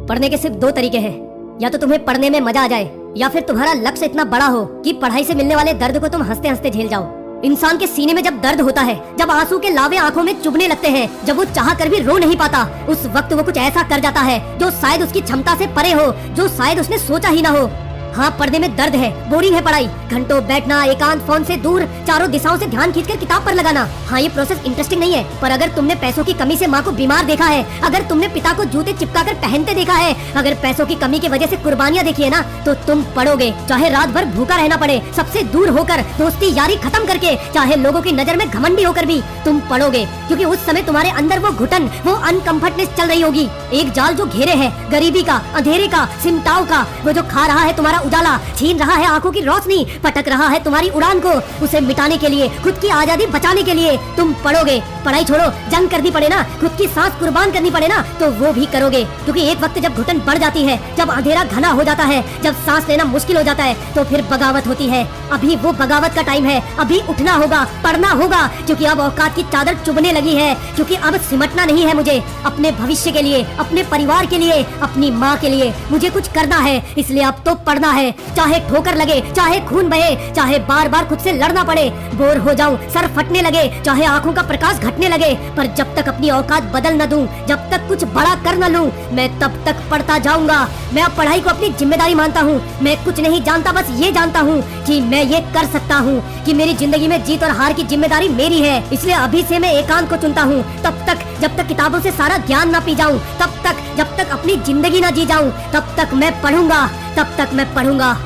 पढ़ने के सिर्फ 2 तरीके हैं, या तो तुम्हें पढ़ने में मजा आ जाए या फिर तुम्हारा लक्ष्य इतना बड़ा हो कि पढ़ाई से मिलने वाले दर्द को तुम हंसते हंसते झेल जाओ। इंसान के सीने में जब दर्द होता है, जब आंसू के लावे आंखों में चुभने लगते हैं, जब वो चाह कर भी रो नहीं पाता, उस वक्त वो कुछ ऐसा कर जाता है जो शायद उसकी क्षमता से परे हो, जो शायद उसने सोचा ही ना हो। हाँ, पढ़ने में दर्द है, बोरिंग है पढ़ाई, घंटों बैठना, एकांत, फोन से दूर, चारों दिशाओं से ध्यान खींचकर किताब पर लगाना। हाँ, ये प्रोसेस इंटरेस्टिंग नहीं है, पर अगर तुमने पैसों की कमी से माँ को बीमार देखा है, अगर तुमने पिता को जूते चिपका कर पहनते देखा है, अगर पैसों की कमी की वजह से कुर्बानियाँ देखी है ना, तो तुम पढ़ोगे, चाहे रात भर भूखा रहना पड़े, सबसे दूर होकर, दोस्ती यारी खत्म करके, चाहे लोगों की नजर में घमंडी होकर भी तुम पढ़ोगे, क्योंकि उस समय तुम्हारे अंदर वो घुटन, वो अनकंफर्टनेस चल रही होगी। एक जाल जो घेरे है, गरीबी का, अंधेरे का, सिमटाव का, वो जो खा रहा है तुम्हारा उजाला, छीन रहा है आंखों की रोशनी, पटक रहा है तुम्हारी उड़ान को, उसे मिटाने के लिए, खुद की आजादी बचाने के लिए तुम पढ़ोगे। पढ़ाई छोड़ो, जंग करनी पड़े ना, खुद की सांस कुर्बान करनी पड़े ना, तो वो भी करोगे, क्योंकि एक वक्त जब घुटन बढ़ जाती है, जब अंधेरा घना हो जाता है, जब सांस लेना मुश्किल हो जाता है, तो फिर बगावत होती है। अभी वो बगावत का टाइम है, अभी उठना होगा, पढ़ना होगा, क्योंकि अब औकात की चादर चुभने लगी है, क्योंकि अब सिमटना नहीं है मुझे, अपने भविष्य के लिए, अपने परिवार के लिए, अपनी माँ के लिए मुझे कुछ करना है, इसलिए अब तो पढ़ना है। चाहे ठोकर लगे, चाहे खून बहे, चाहे बार बार खुद से लड़ना पड़े, बोर हो जाऊं, सर फटने लगे, चाहे आंखों का प्रकाश घटने लगे, पर जब तक अपनी औकात बदल न दूं, जब तक कुछ बड़ा कर न लूं, मैं तब तक पढ़ता जाऊंगा। मैं अब पढ़ाई को अपनी जिम्मेदारी मानता हूं। मैं कुछ नहीं जानता, बस ये जानता हूं कि मैं ये कर सकता हूं, कि मेरी जिंदगी में जीत और हार की जिम्मेदारी मेरी है। इसलिए अभी से मैं एकांत को चुनता हूं, तब तक जब तक किताबों से सारा ज्ञान न पी जाऊं, तब तक जब तक अपनी जिंदगी न जी जाऊं, तब तक मैं पढ़ूंगा, तब तक मैं पढ़ूंगा।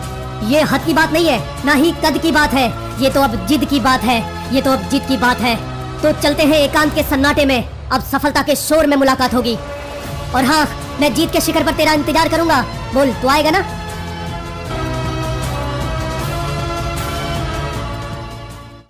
ये हद की बात नहीं है, ना ही कद की बात है, ये तो अब जिद की बात है, ये तो अब जिद की बात है। तो चलते हैं एकांत के सन्नाटे में, अब सफलता के शोर में मुलाकात होगी। और हाँ, मैं जीत के शिखर पर तेरा इंतजार करूंगा। बोल, तू आएगा ना?